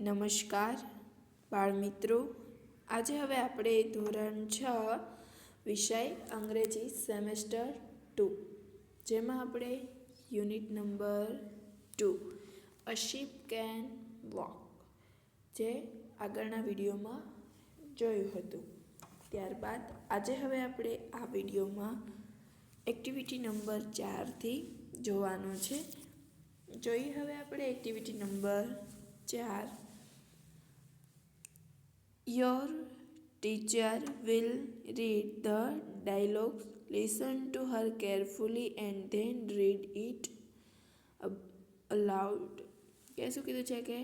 નમસ્કાર બાળમિત્રો, આજે હવે આપણે ધોરણ 6 વિષય અંગ્રેજી સેમેસ્ટર 2 જેમાં આપણે unit number 2 a sheep can walk જે આગળના વિડીયોમાં જોયું હતું. ત્યારબાદ આજે હવે આપણે આ વિડીયોમાં એક્ટિવિટી નંબર 4થી જોવાનું છે. જોઈએ હવે આપણે activity number 4. Your teacher will read the dialogues. Listen to her carefully and then read it aloud. કે શું કીધું છે કે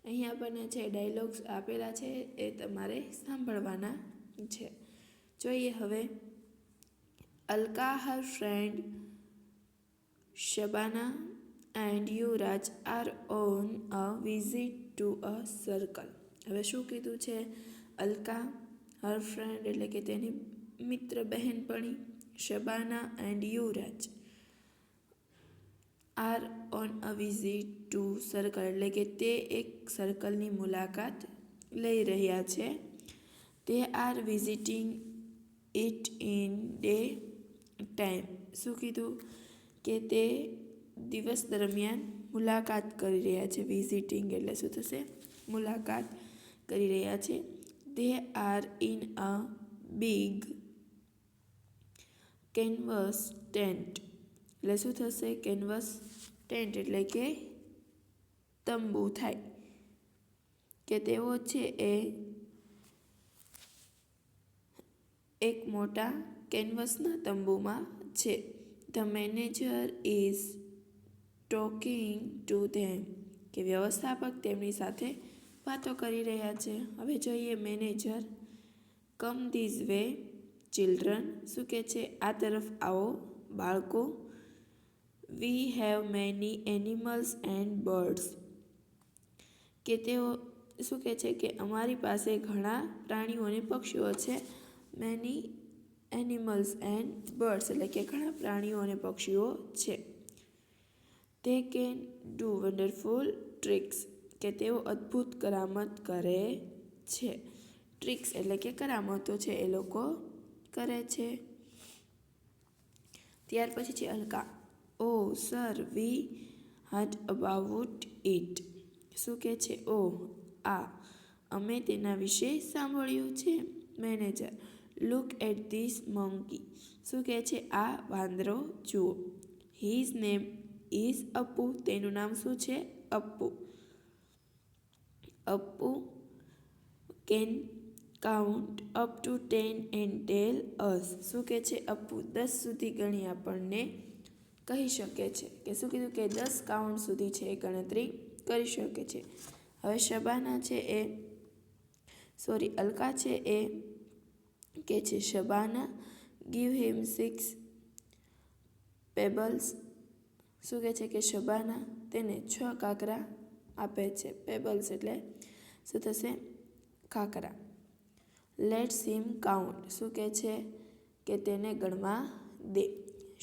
અહીં આપણને છે ડાયલોગ્સ આપેલા છે એ તમારે સાંભળવાના છે. જોઈએ હવે. Alka, her friend Shabana and Yuvraj are on a visit to a circle. હવે શું કીધું છે? અલકા, હર ફ્રેન્ડ એટલે કે તેની મિત્ર બહેનપણી, Shabana and Yuvraj are on a visit to circle એટલે કે તે એક સર્કલની મુલાકાત લઈ રહ્યા છે. They are visiting it in day time. શું કીધું કે તે દિવસ દરમિયાન મુલાકાત કરી રહ્યા છે. વિઝિટિંગ એટલે શું થશે? મુલાકાત કરી રહ્યા છે. They are in a big canvas tent. એટલે શું થશે? કેનવસ ટેન્ટ એટલે કે તંબુ થાય કે તેઓ છે એ એક મોટા કેનવસના તંબુમાં છે. The manager is talking to them. કે વ્યવસ્થાપક તેમની સાથે વાતો કરી રહ્યા છે. હવે જોઈએ manager. Come this way children. શું કહે છે? આ તરફ આવો બાળકો. We have many animals and birds. કે તેઓ શું કહે છે કે અમારી પાસે ઘણા પ્રાણીઓ અને પક્ષીઓ છે. મેની એનિમલ્સ એન્ડ બર્ડ્સ એટલે કે ઘણા પ્રાણીઓ અને પક્ષીઓ છે. They can do wonderful tricks. કે તેઓ અદ્ભુત કરામત કરે છે. ટ્રિક્સ એટલે કે કરામતો છે એ લોકો કરે છે. ત્યાર પછી છે Alka. Oh sir, we heard about it. શું કહે છે? ઓ અમે તેના વિશે સાંભળ્યું છે. Manager. Look at this monkey. શું કહે છે? આ વાંદરો જુઓ. His name is Appu. તેનું નામ શું છે? Appu. Appu can count up to 10 and tell us. શું કહે છે? અપ્પુ 10 સુધી ગણી આપણને કહી શકે છે. કે શું કીધું કે 10 કાઉન્ટ સુધી છે એ ગણતરી કરી શકે છે. હવે શબાના છે એ અલકા છે એ કે છે શબાના ગીવ હિમ 6 પેબલ્સ. શું કહે છે કે શબાના તેને 6 કાંકરા આપે છે. પેબલ્સ એટલે શું થશે? કાંકરા. Let's him count. શું કહે છે કે તેને ગણવા દે.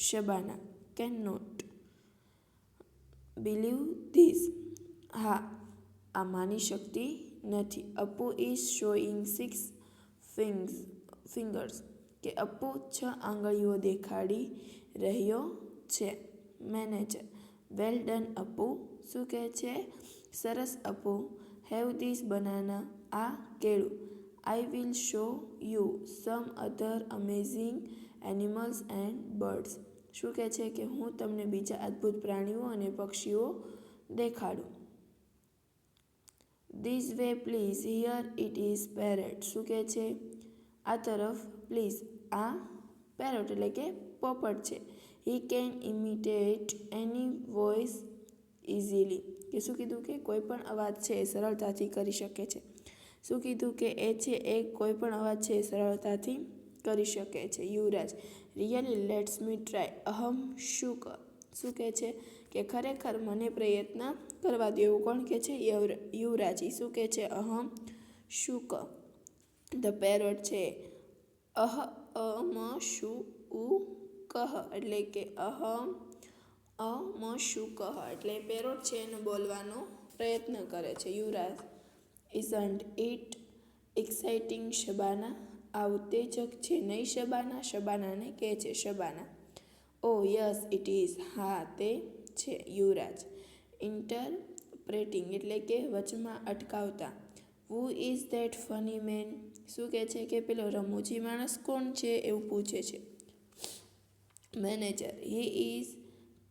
Shabana can not believe this. હા, આ માની શકતી નથી. Appu is showing 6 fingers. કે અપ્પુ 6 આંગળીઓ દેખાડી રહ્યો છે. મેનેજર. Well done Appu. શું કહે છે? સરસ અપ્પુ. Have this banana. આ કેળું. I will show you some other amazing animals and birds. શું કહે છે કે હું તમને બીજા અદ્ભુત પ્રાણીઓ અને પક્ષીઓ દેખાડું. This way please. Here it is parrot. શું કહે છે? આ તરફ પ્લીઝ. આ પેરોટ એટલે કે પોપટ છે. He can imitate any voice easily. કે શું કીધું કે કોઈ પણ અવાજ છે એ સરળતાથી કરી શકે છે. શું કીધું કે એ છે એ કોઈ પણ અવાજ છે એ સરળતાથી કરી શકે છે. Yuvraj. Really let's me try. અહમ શુક. શું કહે છે કે ખરેખર મને પ્રયત્ન કરવા દો. એવું કોણ કહે છે? યુવરાજી. શું કહે છે? અહમ શુક. ધ પેરોટ છે અમ શુ કહ એટલે કે અહમ અમ શુ કહ એટલે પેરોટ છે એને બોલવાનો પ્રયત્ન કરે છે. Yuvraj. Isn't it exciting Shabana? આ ઉત્તેજક છે નહીં શબાના? શબાનાને કહે છે Shabana. Oh yes it is. હા તે છે. યુવરાજ ઇન્ટરપ્રેટિંગ એટલે કે વચમાં અટકાવતા. Who is that funny man? શું કહે છે કે પેલો રમૂજી માણસ કોણ છે એવું પૂછે છે. મેનેજર હી ઇઝ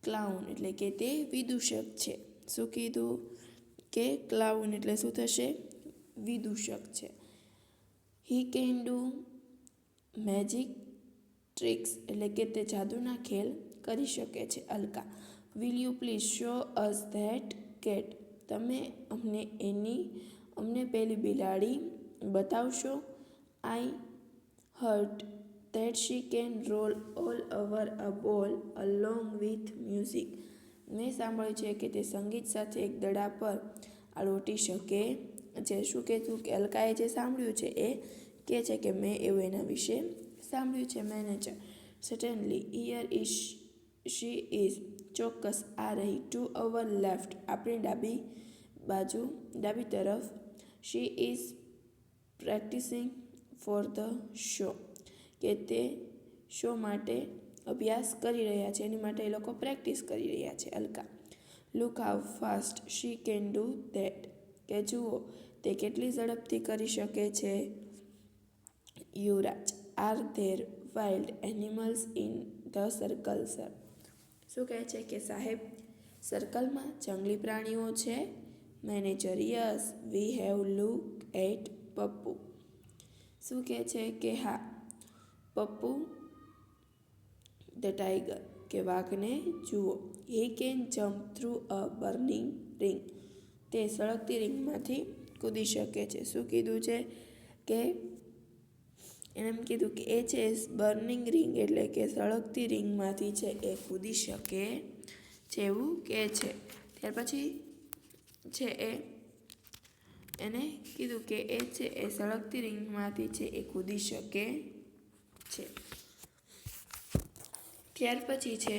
ક્લાઉન એટલે કે તે વિદૂષક છે. શું કીધું કે ક્લાઉન એટલે શું થશે? વિદૂષક છે. He can do magic tricks એટલે કે તે જાદુના ખેલ કરી શકે છે. Alka will you please show us that cat? તમે અમને પેલી બિલાડી બતાવશો? I heard that she can roll all over a ball along with music. મેં સાંભળ્યું છે કે તે સંગીત સાથે એક દડા પર આલોટી શકે છે. શું કહેતું કે અલકાએ જે સાંભળ્યું છે એ કહે છે કે મેં એવું એના વિશે સાંભળ્યું છે. Manager suddenly here is she is. ચોક્કસ આ રહી. ટુ અવર લેફ્ટ આપણી ડાબી તરફ. She is practising for the show કે તે શો માટે અભ્યાસ કરી રહ્યા છે. એની માટે એ લોકો પ્રેક્ટિસ કરી રહ્યા છે. Alka look how fast she can do that કે જુઓ તે કેટલી ઝડપથી કરી શકે છે. Yuvraj are there wild animals in the circle sir? શું કહે છે કે સાહેબ સર્કલમાં જંગલી પ્રાણીઓ છે? Manager yes we have look at Pappu. શું કહે છે કે હા પપ્પુ ધ ટાઈગર કે વાઘને જુઓ. He can jump through a burning ring. તે સળગતી રિંગમાંથી કૂદી શકે છે. શું કીધું છે કે એમ કીધું કે એ છે બર્નિંગ રિંગ એટલે કે સળગતી રિંગમાંથી છે એ કૂદી શકે છે એવું કહે છે. ત્યાર પછી છે એને કીધું કે એ છે એ સળગતી રિંગમાંથી છે એ કૂદી શકે છે. ત્યાર પછી છે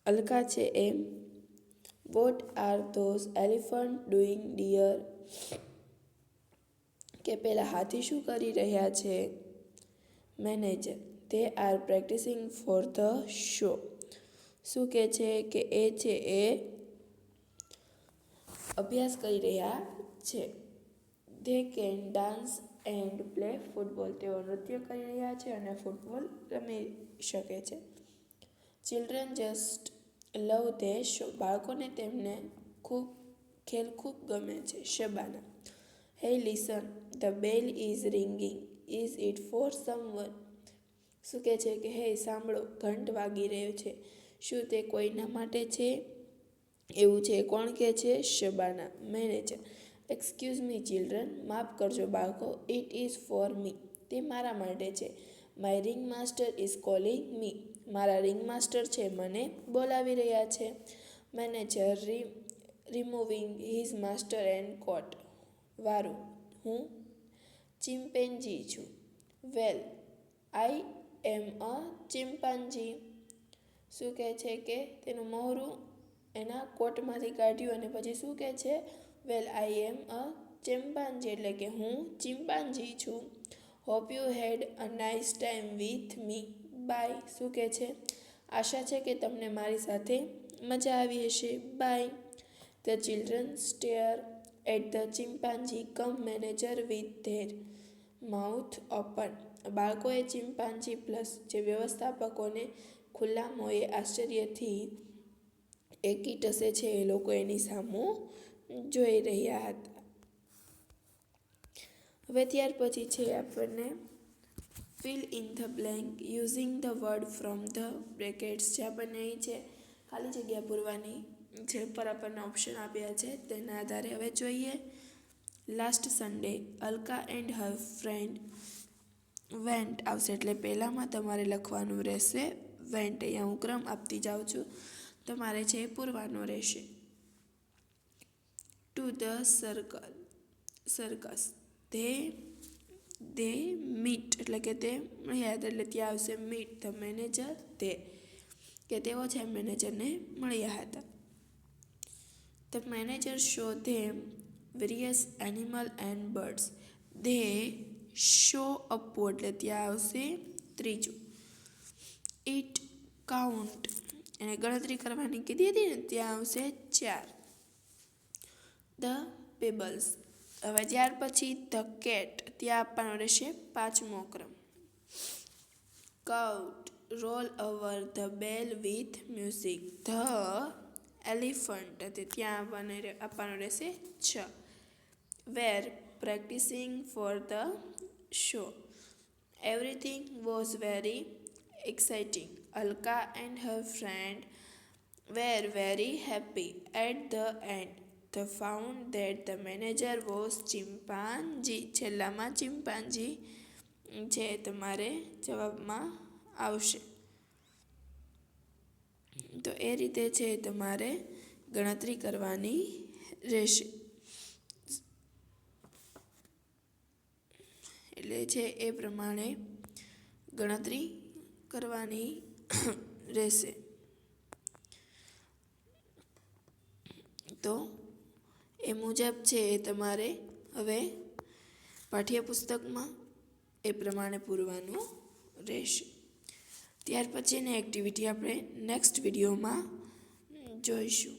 અલકા છે એ what are those elephant doing dear કે પેલા હાથી શું કરી રહ્યા છે. Manager they are practising for the show. શું કહે છે કે એ છે એ અભ્યાસ કરી રહ્યા છે. They can dance and play football. તેઓ નૃત્ય કરી રહ્યા છે અને ફૂટબોલ રમી શકે છે. Children just love the show. બાળકોને તેમને ખેલ ખૂબ ગમે છે. Shabana hey listen the bell is ringing is it for someone? શું કહે છે કે હે સાંભળો ઘંટ વાગી રહ્યો છે. શું તે કોઈના માટે છે? એવું છે. કોણ કહે છે? Shabana. Manager excuse me children માફ કરજો બાળકો. It is for me. તે મારા માટે છે. My ring master is calling me. મારા રિંગ માસ્ટર છે મને બોલાવી રહ્યા છે. Manager removing his master and coat. વારું હું ચિમ્પેન્જી છું. Well I am a chimpanzee. શું કહે છે કે તેનું મોહરું એના કોટમાંથી કાઢ્યું અને પછી શું કહે છે વેલ આઈ એમ અ ચિમ્પાન્જી એટલે કે હું ચિમ્પાન્જી છું. Hope you had a nice time with me bye. શું કહે છે આશા છે કે તમને મારી સાથે મજા આવી હશે. Bye. The children stare at the chimpanzee cum manager with their mouth open. બાળકોએ ચિમ્પાન્જી પ્લસ જે વ્યવસ્થાપકોને ખુલ્લા મોંએ આશ્ચર્યથી એકી ટસે છે એ લોકો એની સામું જોઈ રહ્યા હતા. હવે ત્યાર પછી છે આપણને fill in the blank using the word from the brackets. જે આપણને અહીં છે ખાલી જગ્યા પૂરવાની જે પર આપણને ઓપ્શન આપ્યા છે તેના આધારે હવે જોઈએ. Last Sunday Alka and her friend vent આવશે એટલે પહેલાંમાં તમારે લખવાનું રહેશે વેન્ટ. અહીંયા હું ક્રમ આપતી જાઉં છું. તમારે છે પૂરવાનો રહેશે. To the circus they they meet એટલે કે તે મળ્યા હતા, એટલે ત્યાં આવશે મીટ ધ મેનેજર તે, કે તેઓ છે મેનેજરને મળ્યા હતા. The manager show them various animal and birds. They show અપો એટલે ત્યાં આવશે ત્રીજું. ઇટ કાઉન્ટ એને ગણતરી કરવાની કીધી હતી ને, ત્યાં આવશે 4. The pebbles. હવે ત્યાર પછી ધ કેટ, ત્યાં આપવાનો રહેશે 5મો ક્રમ. Cat roll over the ball with music. The elephant ત્યાં આપવાનો રહેશે 6. Were practising for the show. Everything was very exciting. Alka and her friend were very happy. At the end, they found that the manager was chimpanzee. છેલ્લામાં chimpanzee છે તમારે જવાબમાં આવશે. તો એ રીતે છે તમારે ગણતરી કરવાની રહેશે. એટલે છે એ પ્રમાણે ગણતરી કરવાની રહેશે. તો એ મુજબ છે એ તમારે હવે પાઠ્યપુસ્તકમાં એ પ્રમાણે પૂરવાનું રહેશે. ત્યાર પછીની એક્ટિવિટી આપણે નેક્સ્ટ વિડીયોમાં જોઈશું.